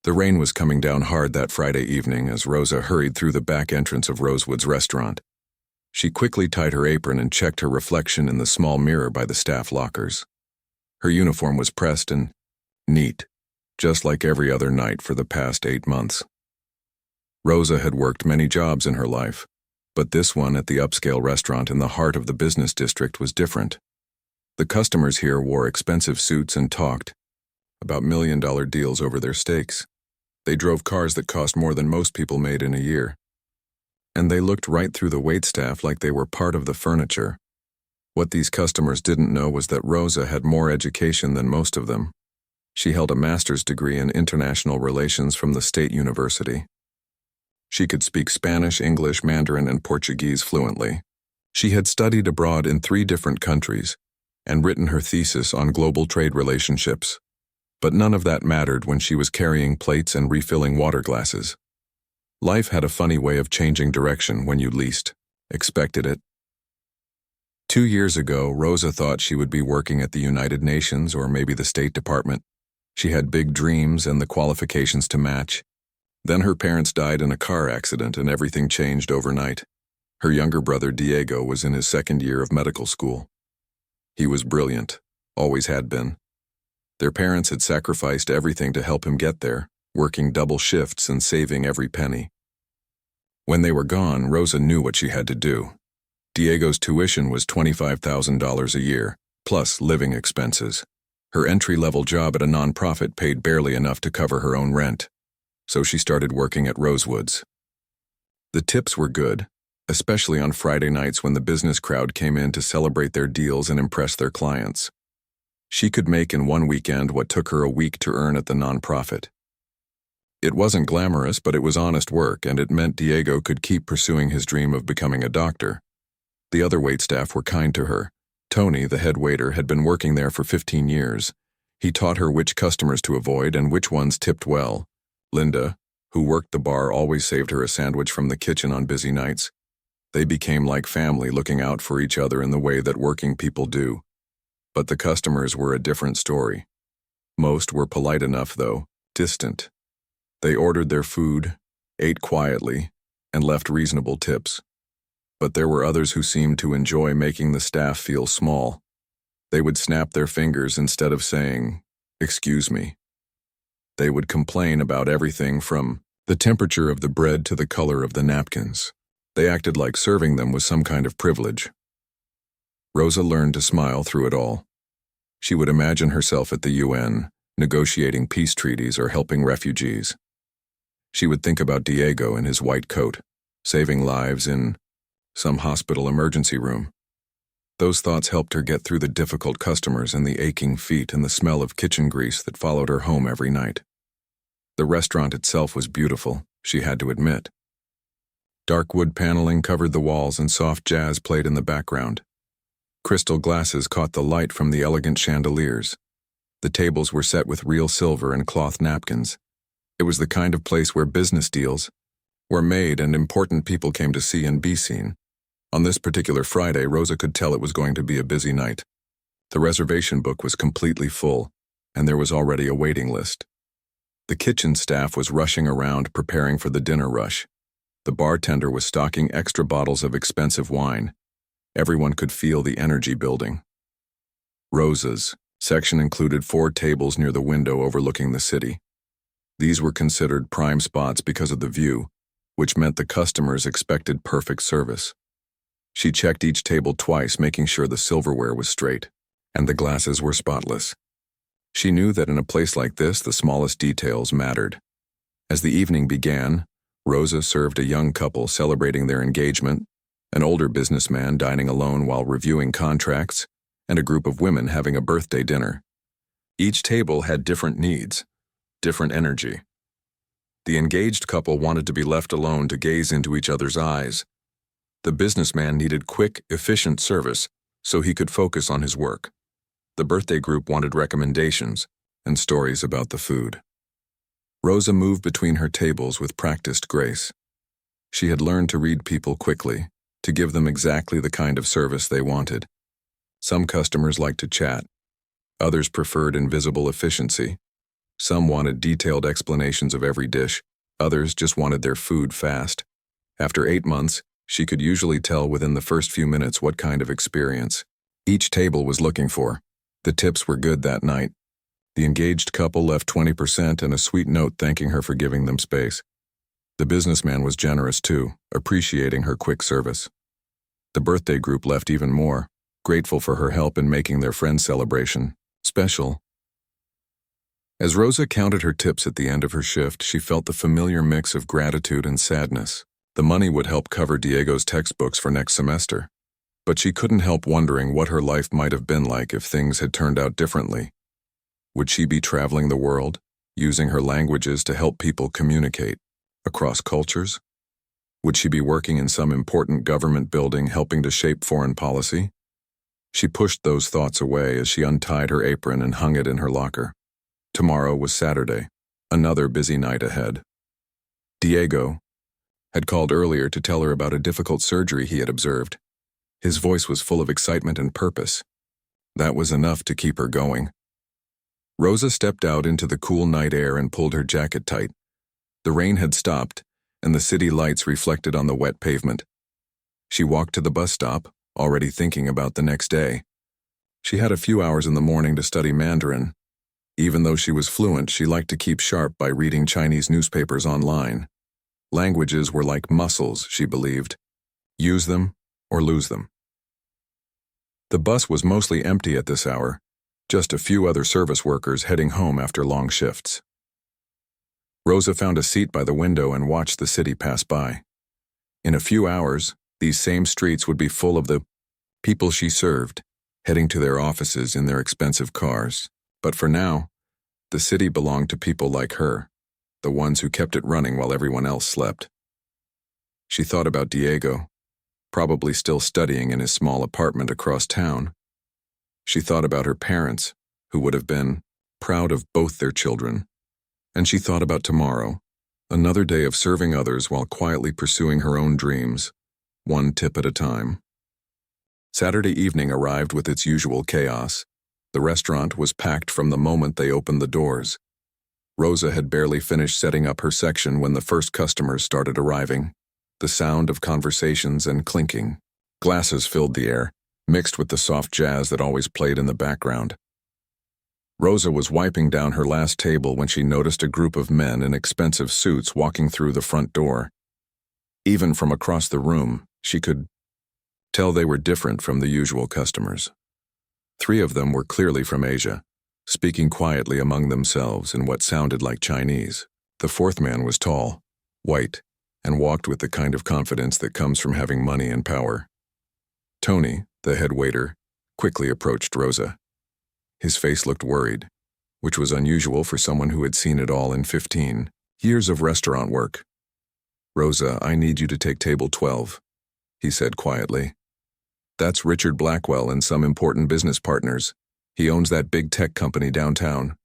The rain was coming down hard that Friday evening as Rosa hurried through the back entrance of Rosewood's restaurant. She quickly tied her apron and checked her reflection in the small mirror by the staff lockers. Her uniform was pressed and neat, just like every other night for the past 8 months. Rosa had worked many jobs in her life, but this one at the upscale restaurant in the heart of the business district was different. The customers here wore expensive suits and talked about million-dollar deals over their steaks. They drove cars that cost more than most people made in a year. And they looked right through the waitstaff like they were part of the furniture. What these customers didn't know was that Rosa had more education than most of them. She held a master's degree in international relations from the State University. She could speak Spanish, English, Mandarin, and Portuguese fluently. She had studied abroad in 3 different countries and written her thesis on global trade relationships. But none of that mattered when she was carrying plates and refilling water glasses. Life had a funny way of changing direction when you least expected it. 2 years ago, Rosa thought she would be working at the United Nations or maybe the State Department. She had big dreams and the qualifications to match. Then her parents died in a car accident and everything changed overnight. Her younger brother Diego was in his 2nd year of medical school. He was brilliant, always had been. Their parents had sacrificed everything to help him get there, working double shifts and saving every penny. When they were gone, Rosa knew what she had to do. Diego's tuition was $25,000 a year, plus living expenses. Her entry-level job at a nonprofit paid barely enough to cover her own rent, so she started working at Rosewood's. The tips were good, especially on Friday nights when the business crowd came in to celebrate their deals and impress their clients. She could make in one weekend what took her a week to earn at the nonprofit. It wasn't glamorous, but it was honest work, and it meant Diego could keep pursuing his dream of becoming a doctor. The other waitstaff were kind to her. Tony, the head waiter, had been working there for 15 years. He taught her which customers to avoid and which ones tipped well. Linda, who worked the bar, always saved her a sandwich from the kitchen on busy nights. They became like family, looking out for each other in the way that working people do. But the customers were a different story. Most were polite enough, though, distant. They ordered their food, ate quietly, and left reasonable tips. But there were others who seemed to enjoy making the staff feel small. They would snap their fingers instead of saying, "Excuse me." They would complain about everything from the temperature of the bread to the color of the napkins. They acted like serving them was some kind of privilege. Rosa learned to smile through it all. She would imagine herself at the UN, negotiating peace treaties or helping refugees. She would think about Diego in his white coat, saving lives in some hospital emergency room. Those thoughts helped her get through the difficult customers and the aching feet and the smell of kitchen grease that followed her home every night. The restaurant itself was beautiful, she had to admit. Dark wood paneling covered the walls and soft jazz played in the background. Crystal glasses caught the light from the elegant chandeliers. The tables were set with real silver and cloth napkins. It was the kind of place where business deals were made and important people came to see and be seen. On this particular Friday, Rosa could tell it was going to be a busy night. The reservation book was completely full, and there was already a waiting list. The kitchen staff was rushing around preparing for the dinner rush. The bartender was stocking extra bottles of expensive wine. Everyone could feel the energy building. Rosa's section included 4 tables near the window overlooking the city. These were considered prime spots because of the view, which meant the customers expected perfect service. She checked each table twice, making sure the silverware was straight, and the glasses were spotless. She knew that in a place like this, the smallest details mattered. As the evening began, Rosa served a young couple celebrating their engagement, an older businessman dining alone while reviewing contracts, and a group of women having a birthday dinner. Each table had different needs, different energy. The engaged couple wanted to be left alone to gaze into each other's eyes. The businessman needed quick, efficient service so he could focus on his work. The birthday group wanted recommendations and stories about the food. Rosa moved between her tables with practiced grace. She had learned to read people quickly, to give them exactly the kind of service they wanted. Some customers liked to chat. Others preferred invisible efficiency. Some wanted detailed explanations of every dish, others just wanted their food fast. After 8 months, she could usually tell within the first few minutes what kind of experience each table was looking for. The tips were good that night. The engaged couple left 20% and a sweet note thanking her for giving them space. The businessman was generous too, appreciating her quick service. The birthday group left even more, grateful for her help in making their friend's celebration special. As Rosa counted her tips at the end of her shift, she felt the familiar mix of gratitude and sadness. The money would help cover Diego's textbooks for next semester. But she couldn't help wondering what her life might have been like if things had turned out differently. Would she be traveling the world, using her languages to help people communicate across cultures? Would she be working in some important government building helping to shape foreign policy? She pushed those thoughts away as she untied her apron and hung it in her locker. Tomorrow was Saturday, another busy night ahead. Diego had called earlier to tell her about a difficult surgery he had observed. His voice was full of excitement and purpose. That was enough to keep her going. Rosa stepped out into the cool night air and pulled her jacket tight. The rain had stopped, and the city lights reflected on the wet pavement. She walked to the bus stop, already thinking about the next day. She had a few hours in the morning to study Mandarin. Even though she was fluent, she liked to keep sharp by reading Chinese newspapers online. Languages were like muscles, she believed. Use them or lose them. The bus was mostly empty at this hour, just a few other service workers heading home after long shifts. Rosa found a seat by the window and watched the city pass by. In a few hours, these same streets would be full of the people she served, heading to their offices in their expensive cars. But for now, the city belonged to people like her, the ones who kept it running while everyone else slept. She thought about Diego, probably still studying in his small apartment across town. She thought about her parents, who would have been proud of both their children. And she thought about tomorrow, another day of serving others while quietly pursuing her own dreams, one tip at a time. Saturday evening arrived with its usual chaos. The restaurant was packed from the moment they opened the doors. Rosa had barely finished setting up her section when the first customers started arriving. The sound of conversations and clinking. Glasses filled the air, mixed with the soft jazz that always played in the background. Rosa was wiping down her last table when she noticed a group of men in expensive suits walking through the front door. Even from across the room, she could tell they were different from the usual customers. 3 of them were clearly from Asia, speaking quietly among themselves in what sounded like Chinese. The 4th man was tall, white, and walked with the kind of confidence that comes from having money and power. Tony, the head waiter, quickly approached Rosa. His face looked worried, which was unusual for someone who had seen it all in 15 years of restaurant work. "Rosa, I need you to take table 12, he said quietly. "That's Richard Blackwell and some important business partners. He owns that big tech company downtown.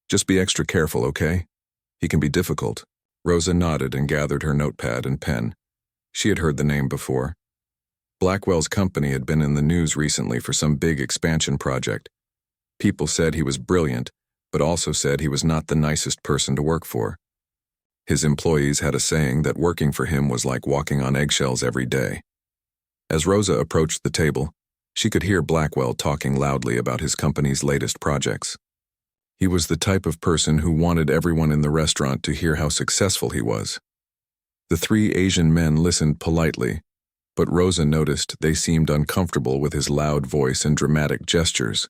Just be extra careful, okay? He can be difficult." Rosa nodded and gathered her notepad and pen. She had heard the name before. Blackwell's company had been in the news recently for some big expansion project. People said he was brilliant, but also said he was not the nicest person to work for. His employees had a saying that working for him was like walking on eggshells every day. As Rosa approached the table, she could hear Blackwell talking loudly about his company's latest projects. He was the type of person who wanted everyone in the restaurant to hear how successful he was. The 3 Asian men listened politely, but Rosa noticed they seemed uncomfortable with his loud voice and dramatic gestures.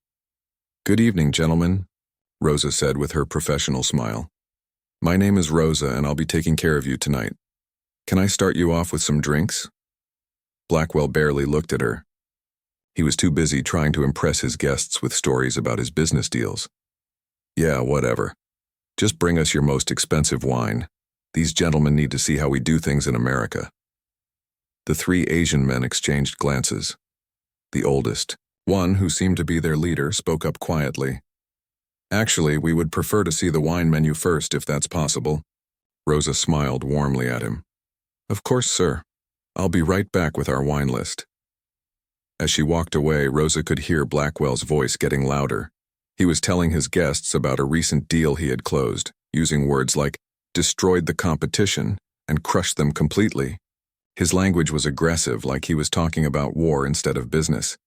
"Good evening, gentlemen," Rosa said with her professional smile. "My name is Rosa and I'll be taking care of you tonight. Can I start you off with some drinks?" Blackwell barely looked at her. He was too busy trying to impress his guests with stories about his business deals. "Yeah, whatever. Just bring us your most expensive wine. These gentlemen need to see how we do things in America." The 3 Asian men exchanged glances. The oldest, one who seemed to be their leader, spoke up quietly. "Actually, we would prefer to see the wine menu first, if that's possible." Rosa smiled warmly at him. "Of course, sir. I'll be right back with our wine list." As she walked away, Rosa could hear Blackwell's voice getting louder. He was telling his guests about a recent deal he had closed, using words like destroyed the competition and crushed them completely. His language was aggressive, like he was talking about war instead of business.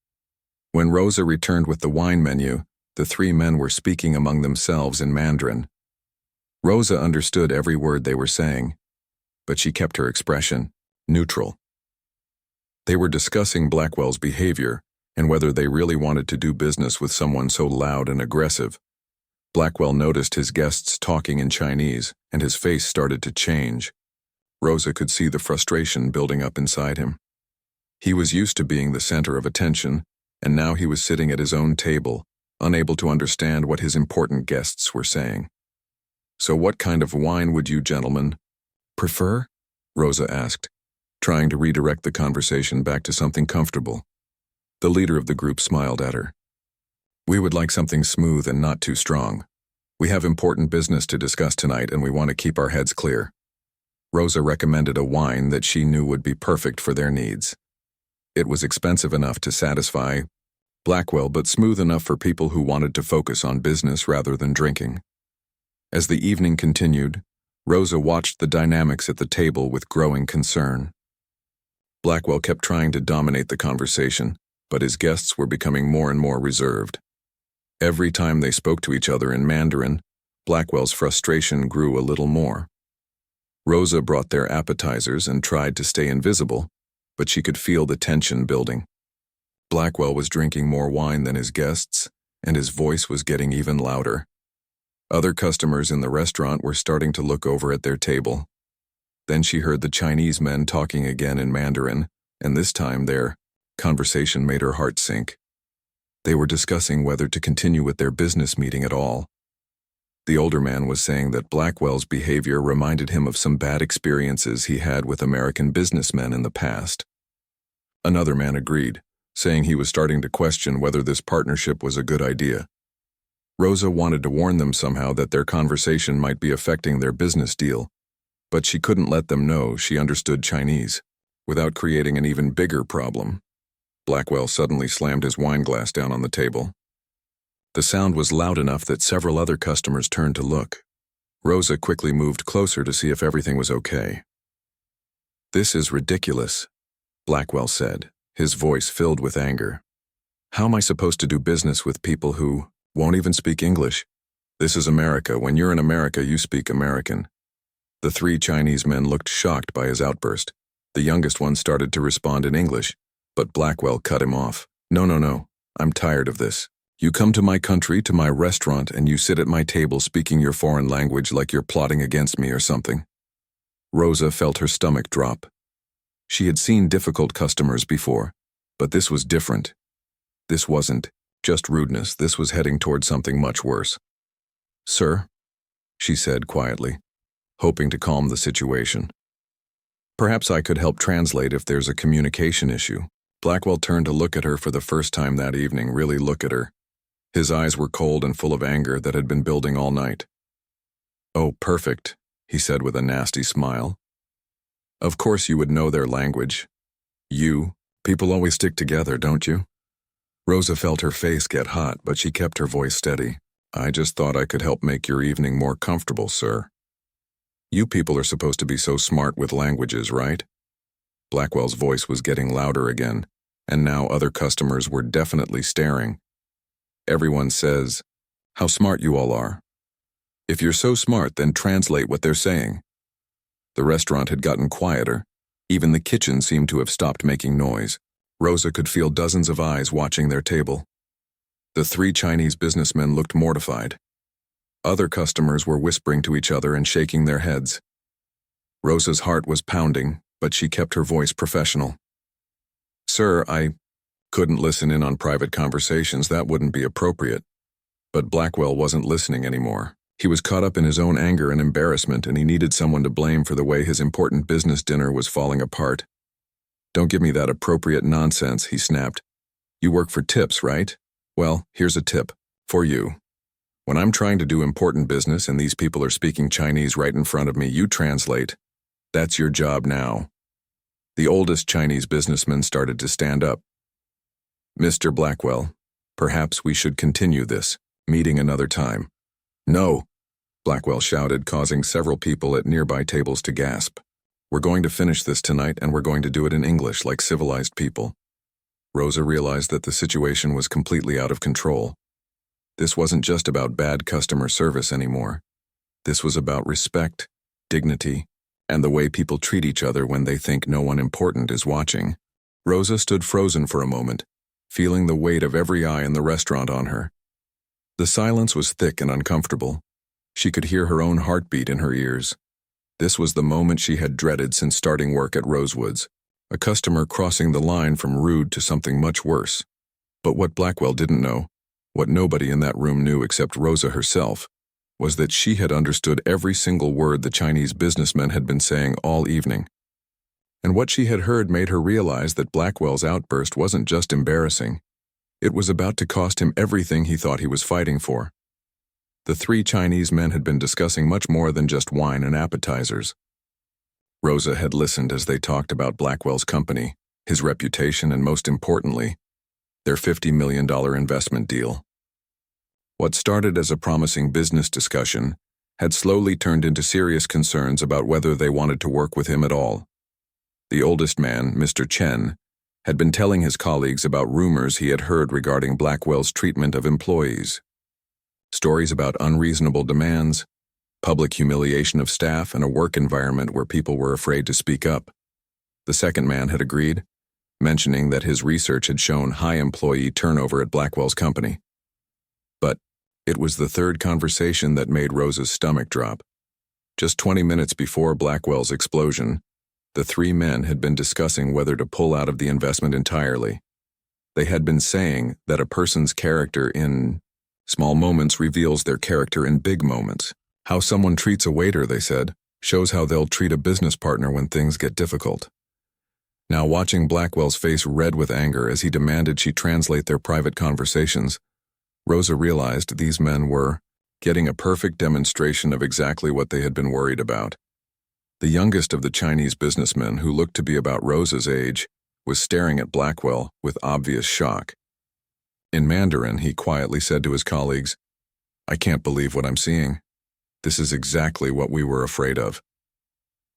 When Rosa returned with the wine menu, the three men were speaking among themselves in Mandarin. Rosa understood every word they were saying, but she kept her expression neutral. They were discussing Blackwell's behavior and whether they really wanted to do business with someone so loud and aggressive. Blackwell noticed his guests talking in Chinese, and his face started to change. Rosa could see the frustration building up inside him. He was used to being the center of attention, and now he was sitting at his own table, unable to understand what his important guests were saying. "So what kind of wine would you gentlemen prefer?" Rosa asked, trying to redirect the conversation back to something comfortable. The leader of the group smiled at her. "We would like something smooth and not too strong. We have important business to discuss tonight and we want to keep our heads clear." Rosa recommended a wine that she knew would be perfect for their needs. It was expensive enough to satisfy Blackwell, but smooth enough for people who wanted to focus on business rather than drinking. As the evening continued, Rosa watched the dynamics at the table with growing concern. Blackwell kept trying to dominate the conversation, but his guests were becoming more and more reserved. Every time they spoke to each other in Mandarin, Blackwell's frustration grew a little more. Rosa brought their appetizers and tried to stay invisible, but she could feel the tension building. Blackwell was drinking more wine than his guests, and his voice was getting even louder. Other customers in the restaurant were starting to look over at their table. Then she heard the Chinese men talking again in Mandarin, and this time their conversation made her heart sink. They were discussing whether to continue with their business meeting at all. The older man was saying that Blackwell's behavior reminded him of some bad experiences he had with American businessmen in the past. Another man agreed, saying he was starting to question whether this partnership was a good idea. Rosa wanted to warn them somehow that their conversation might be affecting their business deal, but she couldn't let them know she understood Chinese, without creating an even bigger problem. Blackwell suddenly slammed his wine glass down on the table. The sound was loud enough that several other customers turned to look. Rosa quickly moved closer to see if everything was okay. "This is ridiculous," Blackwell said, his voice filled with anger. "How am I supposed to do business with people who won't even speak English? This is America. When you're in America, you speak American." The three Chinese men looked shocked by his outburst. The youngest one started to respond in English, but Blackwell cut him off. No. I'm tired of this. You come to my country, to my restaurant, and you sit at my table speaking your foreign language like you're plotting against me or something." Rosa felt her stomach drop. She had seen difficult customers before, but this was different. This wasn't just rudeness, this was heading toward something much worse. "Sir," she said quietly, hoping to calm the situation. "Perhaps I could help translate if there's a communication issue." Blackwell turned to look at her for the first time that evening, really look at her. His eyes were cold and full of anger that had been building all night. "Oh, perfect," he said with a nasty smile. "Of course you would know their language. People always stick together, don't you?" Rosa felt her face get hot, but she kept her voice steady. "I just thought I could help make your evening more comfortable, sir. You people are supposed to be so smart with languages, right?" Blackwell's voice was getting louder again, and now other customers were definitely staring. "Everyone says how smart you all are. If you're so smart, then translate what they're saying." The restaurant had gotten quieter. Even the kitchen seemed to have stopped making noise. Rosa could feel dozens of eyes watching their table. The three Chinese businessmen looked mortified. Other customers were whispering to each other and shaking their heads. Rosa's heart was pounding, but she kept her voice professional. "Sir, I couldn't listen in on private conversations. That wouldn't be appropriate." But Blackwell wasn't listening anymore. He was caught up in his own anger and embarrassment, and he needed someone to blame for the way his important business dinner was falling apart. "Don't give me that appropriate nonsense," he snapped. "You work for tips, right? Well, here's a tip. For you. When I'm trying to do important business and these people are speaking Chinese right in front of me, you translate. That's your job now." The oldest Chinese businessman started to stand up. "Mr. Blackwell, perhaps we should continue this." Meeting another time. No, Blackwell shouted, causing several people at nearby tables to gasp. We're going to finish this tonight, and we're going to do it in English like civilized people. Rosa realized that the situation was completely out of control. This wasn't just about bad customer service anymore. This was about respect, dignity, and the way people treat each other when they think no one important is watching. Rosa stood frozen for a moment, feeling the weight of every eye in the restaurant on her. The silence was thick and uncomfortable. She could hear her own heartbeat in her ears. This was the moment she had dreaded since starting work at Rosewood's, a customer crossing the line from rude to something much worse. But what Blackwell didn't know, what nobody in that room knew except Rosa herself, was that she had understood every single word the Chinese businessmen had been saying all evening. And what she had heard made her realize that Blackwell's outburst wasn't just embarrassing. It was about to cost him everything he thought he was fighting for. The three Chinese men had been discussing much more than just wine and appetizers. Rosa had listened as they talked about Blackwell's company, his reputation, and most importantly, their $50 million investment deal. What started as a promising business discussion had slowly turned into serious concerns about whether they wanted to work with him at all. The oldest man, Mr. Chen, had been telling his colleagues about rumors he had heard regarding Blackwell's treatment of employees. Stories about unreasonable demands, public humiliation of staff, and a work environment where people were afraid to speak up. The second man had agreed, mentioning that his research had shown high employee turnover at Blackwell's company. But it was the third conversation that made Rosa's stomach drop. Just 20 minutes before Blackwell's explosion, the three men had been discussing whether to pull out of the investment entirely. They had been saying that a person's character in small moments reveals their character in big moments. How someone treats a waiter, they said, shows how they'll treat a business partner when things get difficult. Now, watching Blackwell's face red with anger as he demanded she translate their private conversations, Rosa realized these men were getting a perfect demonstration of exactly what they had been worried about. The youngest of the Chinese businessmen, who looked to be about Rosa's age, was staring at Blackwell with obvious shock. In Mandarin, he quietly said to his colleagues, "I can't believe what I'm seeing. This is exactly what we were afraid of."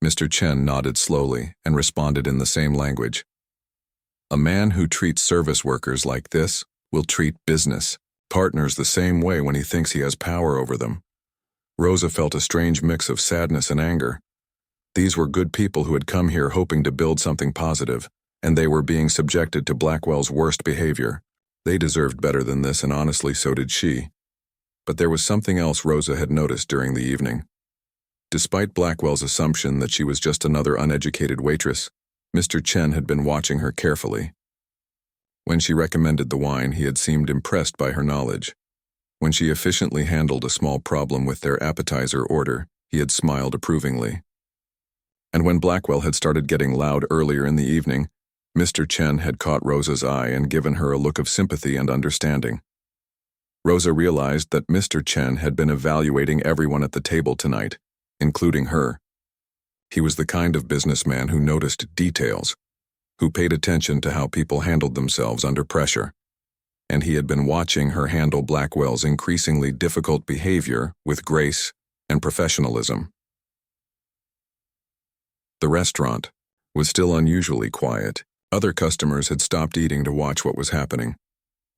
Mr. Chen nodded slowly and responded in the same language. "A man who treats service workers like this will treat business partners the same way when he thinks he has power over them." Rosa felt a strange mix of sadness and anger. These were good people who had come here hoping to build something positive, and they were being subjected to Blackwell's worst behavior. They deserved better than this, and honestly, so did she. But there was something else Rosa had noticed during the evening. Despite Blackwell's assumption that she was just another uneducated waitress, Mr. Chen had been watching her carefully. When she recommended the wine, he had seemed impressed by her knowledge. When she efficiently handled a small problem with their appetizer order, he had smiled approvingly. And when Blackwell had started getting loud earlier in the evening, Mr. Chen had caught Rosa's eye and given her a look of sympathy and understanding. Rosa realized that Mr. Chen had been evaluating everyone at the table tonight, including her. He was the kind of businessman who noticed details, who paid attention to how people handled themselves under pressure, and he had been watching her handle Blackwell's increasingly difficult behavior with grace and professionalism. The restaurant was still unusually quiet. Other customers had stopped eating to watch what was happening.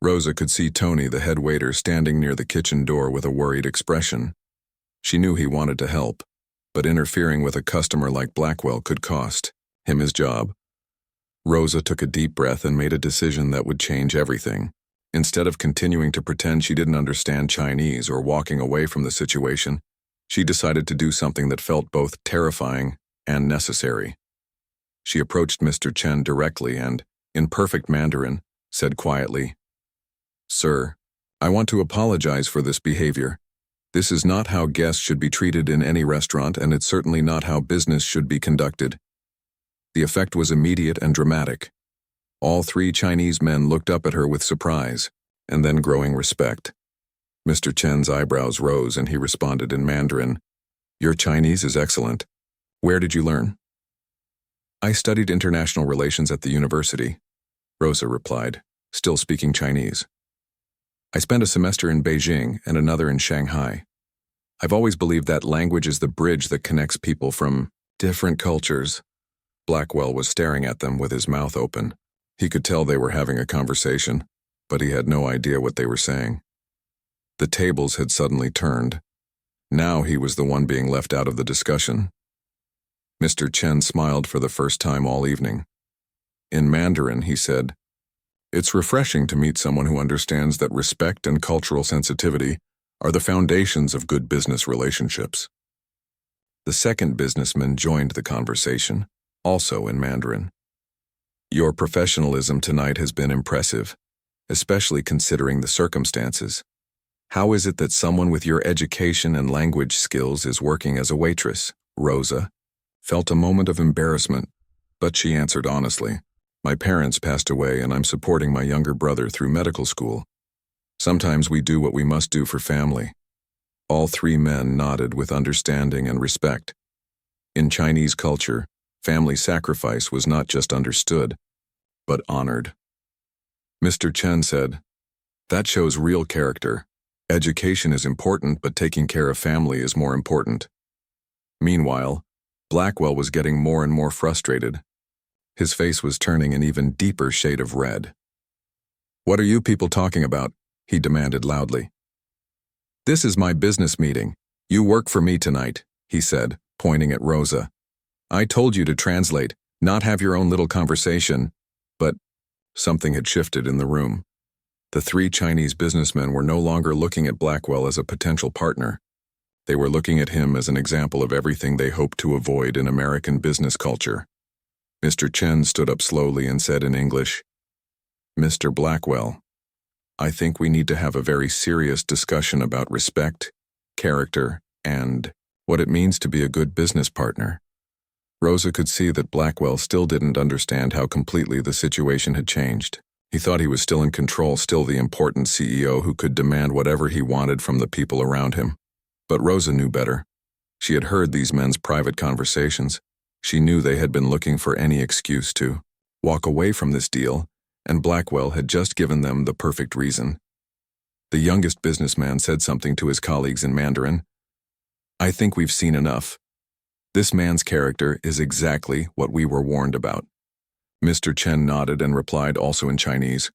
Rosa could see Tony, the head waiter, standing near the kitchen door with a worried expression. She knew he wanted to help, but interfering with a customer like Blackwell could cost him his job. Rosa took a deep breath and made a decision that would change everything. Instead of continuing to pretend she didn't understand Chinese or walking away from the situation, she decided to do something that felt both terrifying and necessary. She approached Mr. Chen directly and, in perfect Mandarin, said quietly, "Sir, I want to apologize for this behavior. This is not how guests should be treated in any restaurant, and it's certainly not how business should be conducted." The effect was immediate and dramatic. All three Chinese men looked up at her with surprise, and then growing respect. Mr. Chen's eyebrows rose and he responded in Mandarin, "Your Chinese is excellent. Where did you learn?" "I studied international relations at the university," Rosa replied, still speaking Chinese. I spent a semester in Beijing and another in Shanghai. I've always believed that language is the bridge that connects people from different cultures. Blackwell was staring at them with his mouth open. He could tell they were having a conversation, but he had no idea what they were saying. The tables had suddenly turned. Now he was the one being left out of the discussion. Mr. Chen smiled for the first time all evening. In Mandarin, he said, "It's refreshing to meet someone who understands that respect and cultural sensitivity are the foundations of good business relationships." The second businessman joined the conversation, also in Mandarin. "Your professionalism tonight has been impressive, especially considering the circumstances. How is it that someone with your education and language skills is working as a waitress?" Rosa felt a moment of embarrassment, but she answered honestly, "My parents passed away and I'm supporting my younger brother through medical school. Sometimes we do what we must do for family." All three men nodded with understanding and respect. In Chinese culture, family sacrifice was not just understood, but honored. Mr. Chen said, "That shows real character. Education is important, but taking care of family is more important." Meanwhile, Blackwell was getting more and more frustrated. His face was turning an even deeper shade of red. "What are you people talking about?" he demanded loudly. "This is my business meeting. You work for me tonight," he said, pointing at Rosa. "I told you to translate, not have your own little conversation." But something had shifted in the room. The three Chinese businessmen were no longer looking at Blackwell as a potential partner. They were looking at him as an example of everything they hoped to avoid in American business culture. Mr. Chen stood up slowly and said in English, "Mr. Blackwell, I think we need to have a very serious discussion about respect, character, and what it means to be a good business partner." Rosa could see that Blackwell still didn't understand how completely the situation had changed. He thought he was still in control, still the important CEO who could demand whatever he wanted from the people around him. But Rosa knew better. She had heard these men's private conversations. She knew they had been looking for any excuse to walk away from this deal, and Blackwell had just given them the perfect reason. The youngest businessman said something to his colleagues in Mandarin. "I think we've seen enough. This man's character is exactly what we were warned about." Mr. Chen nodded and replied also in Chinese,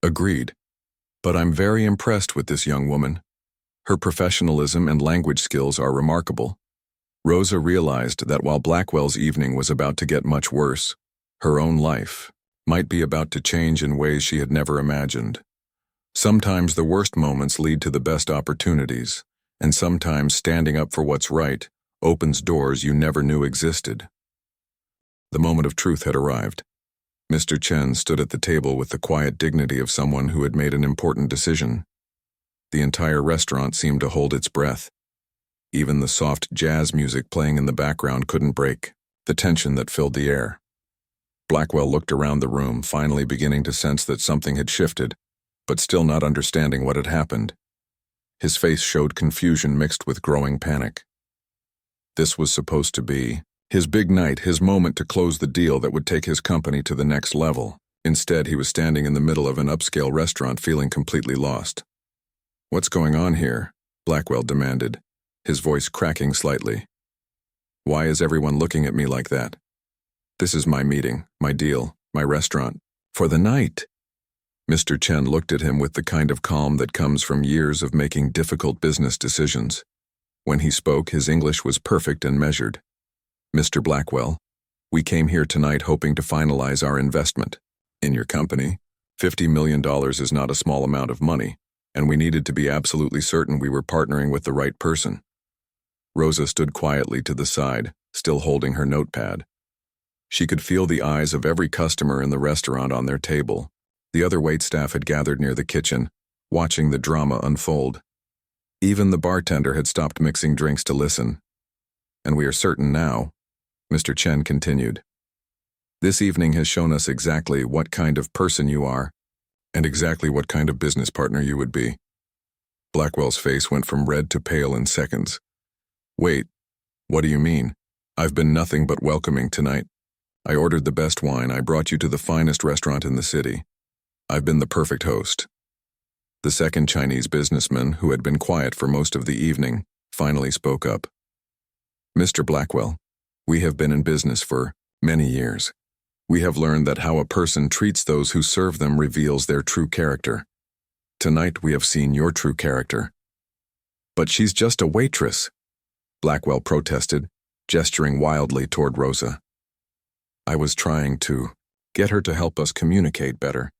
"Agreed. But I'm very impressed with this young woman. Her professionalism and language skills are remarkable." Rosa realized that while Blackwell's evening was about to get much worse, her own life might be about to change in ways she had never imagined. Sometimes the worst moments lead to the best opportunities, and sometimes standing up for what's right opens doors you never knew existed. The moment of truth had arrived. Mr. Chen stood at the table with the quiet dignity of someone who had made an important decision. The entire restaurant seemed to hold its breath. Even the soft jazz music playing in the background couldn't break the tension that filled the air. Blackwell looked around the room, finally beginning to sense that something had shifted, but still not understanding what had happened. His face showed confusion mixed with growing panic. This was supposed to be his big night, his moment to close the deal that would take his company to the next level. Instead, he was standing in the middle of an upscale restaurant feeling completely lost. "What's going on here?" Blackwell demanded, his voice cracking slightly. "Why is everyone looking at me like that? This is my meeting, my deal, my restaurant. For the night." Mr. Chen looked at him with the kind of calm that comes from years of making difficult business decisions. When he spoke, his English was perfect and measured. "Mr. Blackwell, we came here tonight hoping to finalize our investment in your company. $50 million is not a small amount of money, and we needed to be absolutely certain we were partnering with the right person." Rosa stood quietly to the side, still holding her notepad. She could feel the eyes of every customer in the restaurant on their table. The other waitstaff had gathered near the kitchen, watching the drama unfold. Even the bartender had stopped mixing drinks to listen. "And we are certain now," Mr. Chen continued. "This evening has shown us exactly what kind of person you are, and exactly what kind of business partner you would be." Blackwell's face went from red to pale in seconds. "Wait, what do you mean? I've been nothing but welcoming tonight. I ordered the best wine, I brought you to the finest restaurant in the city. I've been the perfect host." The second Chinese businessman, who had been quiet for most of the evening, finally spoke up. "Mr. Blackwell, we have been in business for many years. We have learned that how a person treats those who serve them reveals their true character. Tonight we have seen your true character." "But she's just a waitress," Blackwell protested, gesturing wildly toward Rosa. "I was trying to get her to help us communicate better.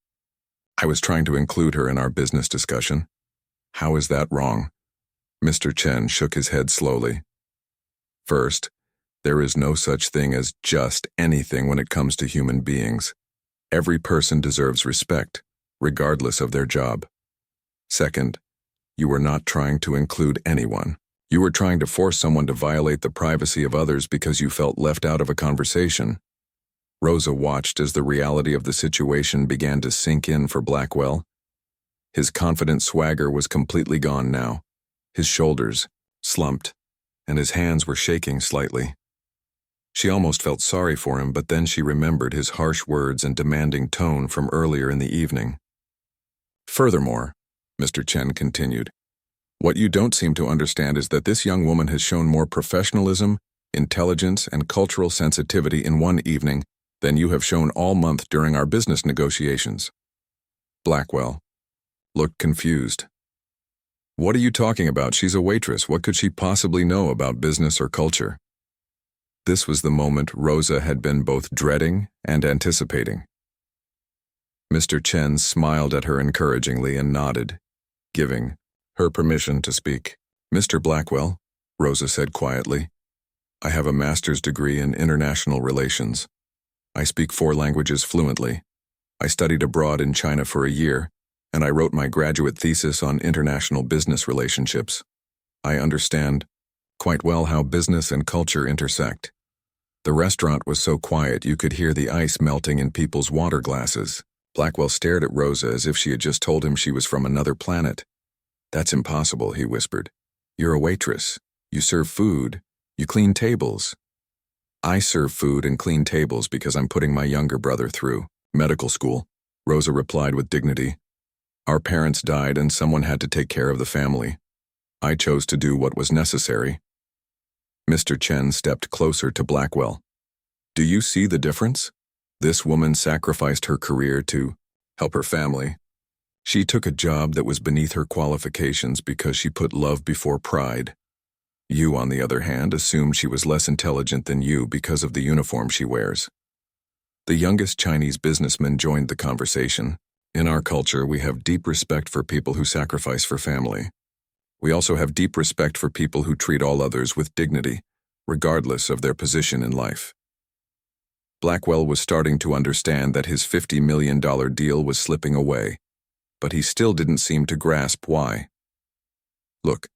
I was trying to include her in our business discussion." "How is that wrong?" Mr. Chen shook his head slowly. "First, there is no such thing as just anything when it comes to human beings. Every person deserves respect, regardless of their job. Second, you were not trying to include anyone. You were trying to force someone to violate the privacy of others because you felt left out of a conversation." Rosa watched as the reality of the situation began to sink in for Blackwell. His confident swagger was completely gone now. His shoulders slumped, and his hands were shaking slightly. She almost felt sorry for him, but then she remembered his harsh words and demanding tone from earlier in the evening. "Furthermore," Mr. Chen continued, "what you don't seem to understand is that this young woman has shown more professionalism, intelligence, and cultural sensitivity in one evening than you have shown all month during our business negotiations." Blackwell looked confused. "What are you talking about? She's a waitress. What could she possibly know about business or culture?" This was the moment Rosa had been both dreading and anticipating. Mr. Chen smiled at her encouragingly and nodded, giving her permission to speak. "Mr. Blackwell," Rosa said quietly, "I have a master's degree in international relations. I speak 4 languages fluently. I studied abroad in China for a year, and I wrote my graduate thesis on international business relationships. I understand quite well how business and culture intersect." The restaurant was so quiet you could hear the ice melting in people's water glasses. Blackwell stared at Rosa as if she had just told him she was from another planet. "That's impossible," he whispered. "You're a waitress. You serve food. You clean tables." "I serve food and clean tables because I'm putting my younger brother through medical school," Rosa replied with dignity. "Our parents died and someone had to take care of the family. I chose to do what was necessary." Mr. Chen stepped closer to Blackwell. "Do you see the difference? This woman sacrificed her career to help her family. She took a job that was beneath her qualifications because she put love before pride. You, on the other hand, assumed she was less intelligent than you because of the uniform she wears." The youngest Chinese businessman joined the conversation. "In our culture, we have deep respect for people who sacrifice for family. We also have deep respect for people who treat all others with dignity, regardless of their position in life." Blackwell was starting to understand that his $50 million deal was slipping away, but he still didn't seem to grasp why. "Look,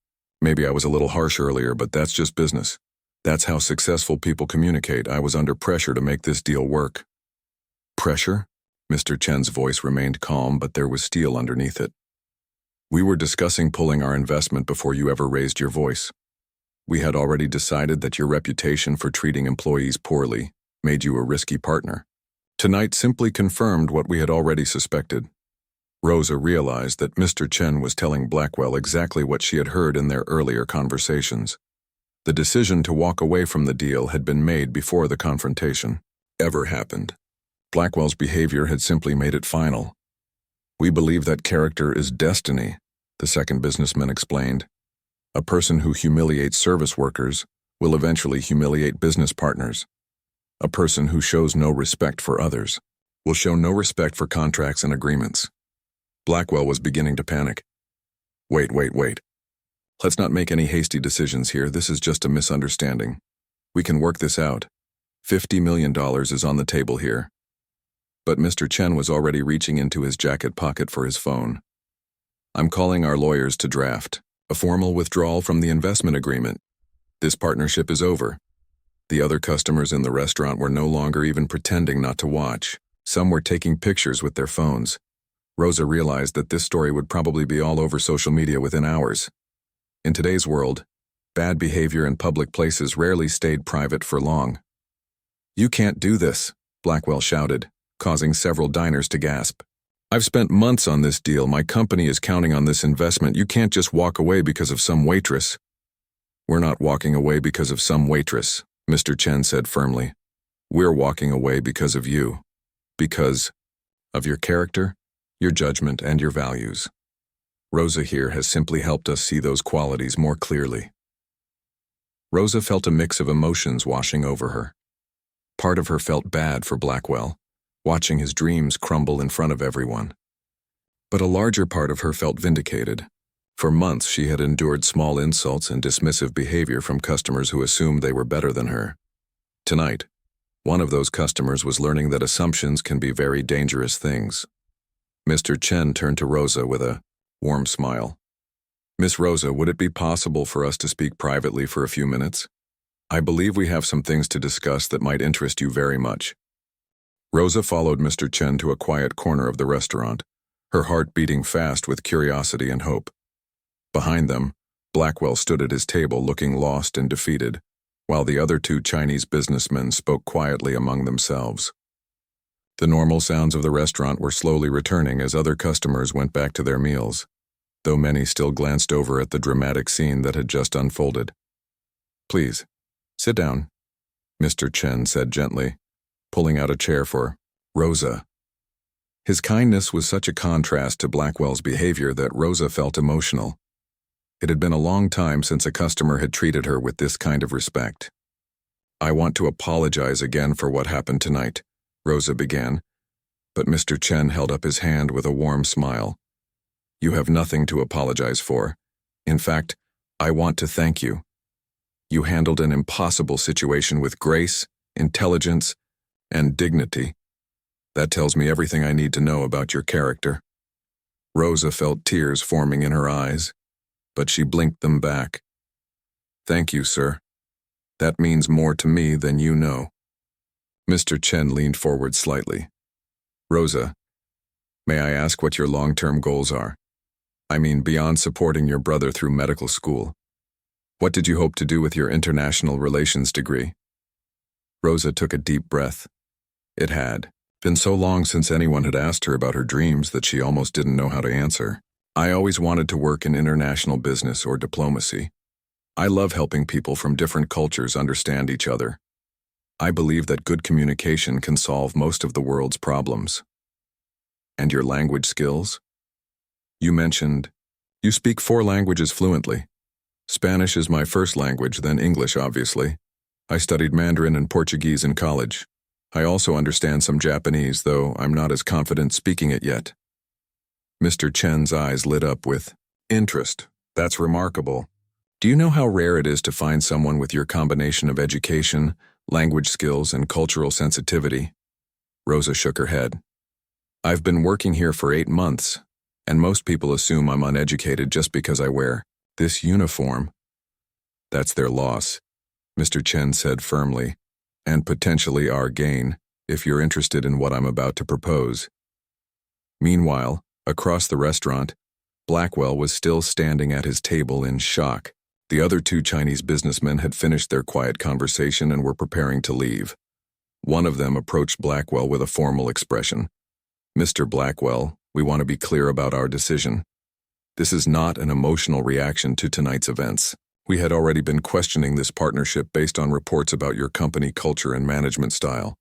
maybe I was a little harsh earlier, but that's just business. That's how successful people communicate. I was under pressure to make this deal work." "Pressure?" Mr. Chen's voice remained calm, but there was steel underneath it. "We were discussing pulling our investment before you ever raised your voice. We had already decided that your reputation for treating employees poorly made you a risky partner. Tonight simply confirmed what we had already suspected." Rosa realized that Mr. Chen was telling Blackwell exactly what she had heard in their earlier conversations. The decision to walk away from the deal had been made before the confrontation ever happened. Blackwell's behavior had simply made it final. "We believe that character is destiny," the second businessman explained. "A person who humiliates service workers will eventually humiliate business partners. A person who shows no respect for others will show no respect for contracts and agreements." Blackwell was beginning to panic. Wait. Let's not make any hasty decisions here. This is just a misunderstanding. We can work this out. $50 million is on the table here." But Mr. Chen was already reaching into his jacket pocket for his phone. "I'm calling our lawyers to draft a formal withdrawal from the investment agreement. This partnership is over." The other customers in the restaurant were no longer even pretending not to watch. Some were taking pictures with their phones. Rosa realized that this story would probably be all over social media within hours. In today's world, bad behavior in public places rarely stayed private for long. "You can't do this," Blackwell shouted, causing several diners to gasp. I've spent months on this deal. My company is counting on this investment. You can't just walk away because of some waitress." "We're not walking away because of some waitress," Mr. Chen said firmly. "We're walking away because of you. Because of your character, your judgment, and your values. Rosa here has simply helped us see those qualities more clearly." Rosa felt a mix of emotions washing over her. Part of her felt bad for Blackwell, watching his dreams crumble in front of everyone. But a larger part of her felt vindicated. For months she had endured small insults and dismissive behavior from customers who assumed they were better than her. Tonight, one of those customers was learning that assumptions can be very dangerous things. Mr. Chen turned to Rosa with a warm smile. "Miss Rosa, would it be possible for us to speak privately for a few minutes? I believe we have some things to discuss that might interest you very much." Rosa followed Mr. Chen to a quiet corner of the restaurant, her heart beating fast with curiosity and hope. Behind them, Blackwell stood at his table looking lost and defeated, while the other two Chinese businessmen spoke quietly among themselves. The normal sounds of the restaurant were slowly returning as other customers went back to their meals, though many still glanced over at the dramatic scene that had just unfolded. "Please, sit down," Mr. Chen said gently, pulling out a chair for Rosa. His kindness was such a contrast to Blackwell's behavior that Rosa felt emotional. It had been a long time since a customer had treated her with this kind of respect. "I want to apologize again for what happened tonight," Rosa began, but Mr. Chen held up his hand with a warm smile. "You have nothing to apologize for. In fact, I want to thank you. You handled an impossible situation with grace, intelligence, and dignity. That tells me everything I need to know about your character." Rosa felt tears forming in her eyes, but she blinked them back. "Thank you, sir. That means more to me than you know." Mr. Chen leaned forward slightly. "Rosa, may I ask what your long-term goals are? I mean, beyond supporting your brother through medical school. What did you hope to do with your international relations degree?" Rosa took a deep breath. It had been so long since anyone had asked her about her dreams that she almost didn't know how to answer. "I always wanted to work in international business or diplomacy. I love helping people from different cultures understand each other. I believe that good communication can solve most of the world's problems." "And your language skills? You mentioned you speak 4 languages fluently. Spanish is my first language, then English, obviously. I studied Mandarin and Portuguese in college. I also understand some Japanese, though I'm not as confident speaking it yet." Mr. Chen's eyes lit up with interest. "That's remarkable. Do you know how rare it is to find someone with your combination of education, language skills, and cultural sensitivity?" Rosa shook her head. "I've been working here for 8 months, and most people assume I'm uneducated just because I wear this uniform." "That's their loss," Mr. Chen said firmly, "and potentially our gain, if you're interested in what I'm about to propose." Meanwhile, across the restaurant, Blackwell was still standing at his table in shock. The other two Chinese businessmen had finished their quiet conversation and were preparing to leave. One of them approached Blackwell with a formal expression. "Mr. Blackwell, we want to be clear about our decision. This is not an emotional reaction to tonight's events. We had already been questioning this partnership based on reports about your company culture and management style.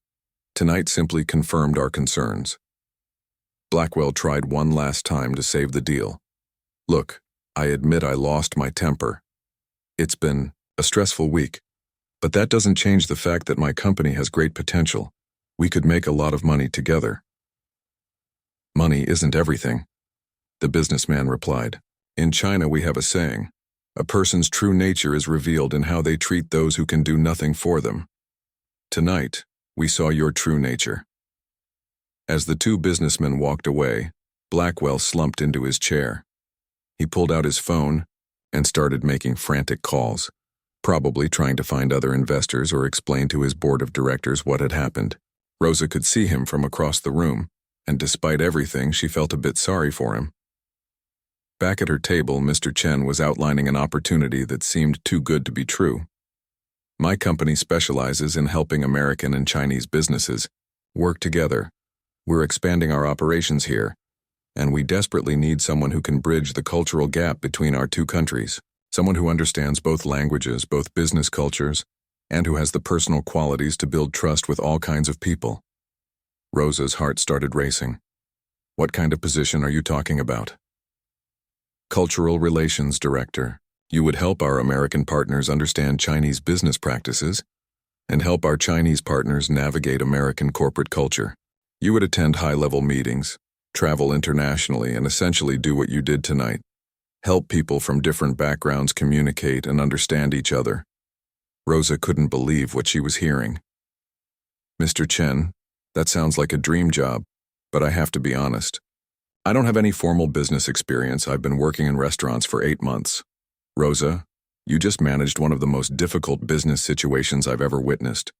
Tonight simply confirmed our concerns." Blackwell tried one last time to save the deal. "Look, I admit I lost my temper. It's been a stressful week, but that doesn't change the fact that my company has great potential. We could make a lot of money together." "Money isn't everything," the businessman replied. "In China we have a saying, a person's true nature is revealed in how they treat those who can do nothing for them. Tonight, we saw your true nature." As the two businessmen walked away, Blackwell slumped into his chair. He pulled out his phone and started making frantic calls, probably trying to find other investors or explain to his board of directors what had happened. Rosa could see him from across the room, and despite everything, she felt a bit sorry for him. Back at her table, Mr. Chen was outlining an opportunity that seemed too good to be true. "My company specializes in helping American and Chinese businesses work together. We're expanding our operations here, and we desperately need someone who can bridge the cultural gap between our two countries, someone who understands both languages, both business cultures, and who has the personal qualities to build trust with all kinds of people. Rosa's heart started racing. What kind of position are you talking about? Cultural Relations Director. You would help our American partners understand Chinese business practices and help our Chinese partners navigate American corporate culture. You would attend high-level meetings, travel internationally, and essentially do what you did tonight. Help people from different backgrounds communicate and understand each other. Rosa couldn't believe what she was hearing. Mr. Chen, that sounds like a dream job, but I have to be honest. I don't have any formal business experience. I've been working in restaurants for 8 months. Rosa, you just managed one of the most difficult business situations I've ever witnessed.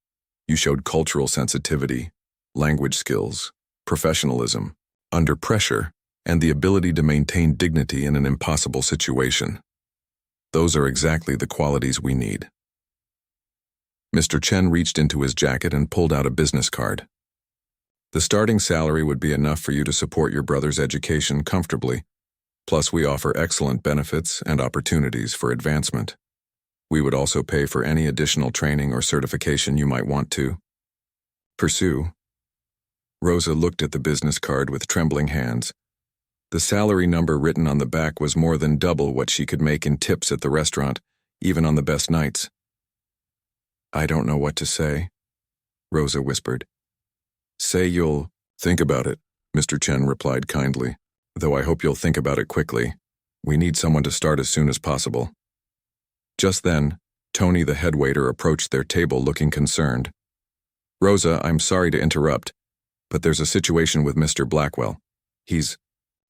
You showed cultural sensitivity, language skills, professionalism, under pressure, and the ability to maintain dignity in an impossible situation. Those are exactly the qualities we need. Mr. Chen reached into his jacket and pulled out a business card. The starting salary would be enough for you to support your brother's education comfortably. Plus, we offer excellent benefits and opportunities for advancement. We would also pay for any additional training or certification you might want to pursue. Rosa looked at the business card with trembling hands. The salary number written on the back was more than double what she could make in tips at the restaurant, even on the best nights. I don't know what to say, Rosa whispered. Say you'll think about it, Mr. Chen replied kindly, though I hope you'll think about it quickly. We need someone to start as soon as possible. Just then, Tony the head waiter approached their table looking concerned. Rosa, I'm sorry to interrupt, but there's a situation with Mr. Blackwell. He's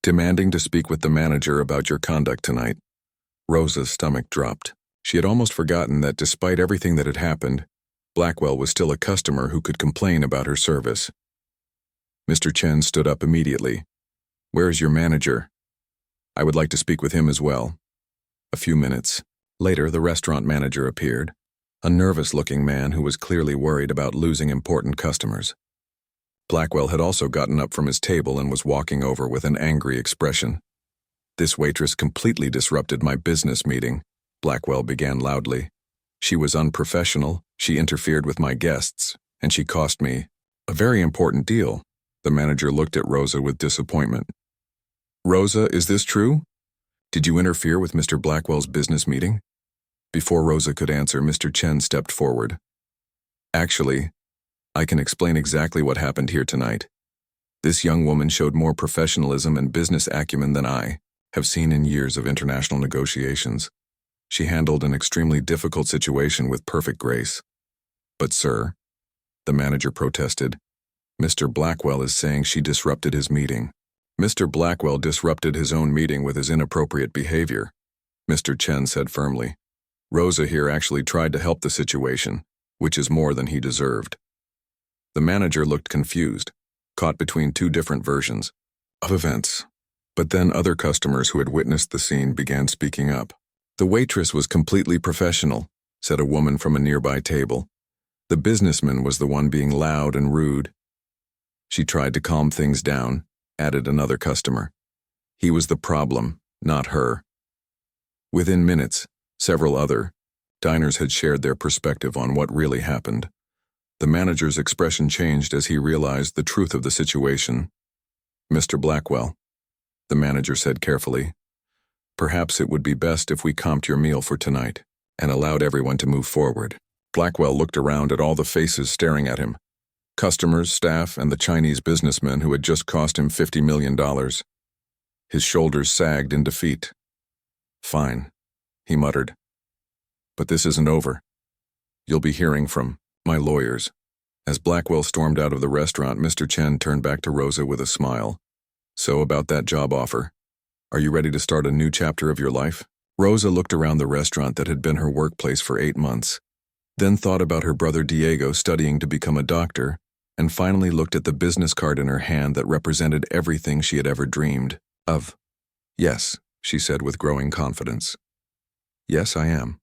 demanding to speak with the manager about your conduct tonight. Rosa's stomach dropped. She had almost forgotten that despite everything that had happened, Blackwell was still a customer who could complain about her service. Mr. Chen stood up immediately. Where is your manager? I would like to speak with him as well. A few minutes later, the restaurant manager appeared, a nervous-looking man who was clearly worried about losing important customers. Blackwell had also gotten up from his table and was walking over with an angry expression. This waitress completely disrupted my business meeting, Blackwell began loudly. She was unprofessional, she interfered with my guests, and she cost me a very important deal. The manager looked at Rosa with disappointment. Rosa, is this true? Did you interfere with Mr. Blackwell's business meeting? Before Rosa could answer, Mr. Chen stepped forward. Actually, I can explain exactly what happened here tonight. This young woman showed more professionalism and business acumen than I have seen in years of international negotiations. She handled an extremely difficult situation with perfect grace. But sir, the manager protested, Mr. Blackwell is saying she disrupted his meeting. Mr. Blackwell disrupted his own meeting with his inappropriate behavior, Mr. Chen said firmly. Rosa here actually tried to help the situation, which is more than he deserved. The manager looked confused, caught between two different versions of events. But then other customers who had witnessed the scene began speaking up. The waitress was completely professional, said a woman from a nearby table. The businessman was the one being loud and rude. She tried to calm things down, added another customer. He was the problem, not her. Within minutes, several other diners had shared their perspective on what really happened. The manager's expression changed as he realized the truth of the situation. Mr. Blackwell, the manager said carefully, perhaps it would be best if we comped your meal for tonight and allowed everyone to move forward. Blackwell looked around at all the faces staring at him. Customers, staff, and the Chinese businessman who had just cost him $50 million. His shoulders sagged in defeat. Fine, he muttered. But this isn't over. You'll be hearing from my lawyers. As Blackwell stormed out of the restaurant, Mr. Chen turned back to Rosa with a smile. So about that job offer. Are you ready to start a new chapter of your life? Rosa looked around the restaurant that had been her workplace for 8 months, then thought about her brother Diego studying to become a doctor, and finally looked at the business card in her hand that represented everything she had ever dreamed of. Yes, she said with growing confidence. Yes, I am.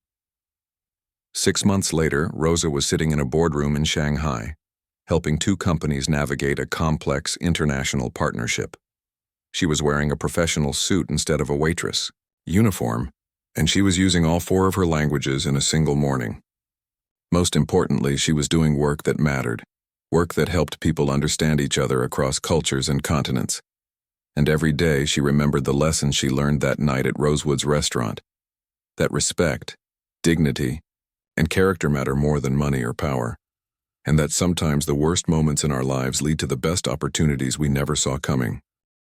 6 months later, Rosa was sitting in a boardroom in Shanghai, helping 2 companies navigate a complex international partnership. She was wearing a professional suit instead of a waitress uniform, and she was using all 4 of her languages in a single morning. Most importantly, she was doing work that mattered, work that helped people understand each other across cultures and continents. And every day she remembered the lesson she learned that night at Rosewood's restaurant, that respect, dignity, and character matter more than money or power, and that sometimes the worst moments in our lives lead to the best opportunities we never saw coming.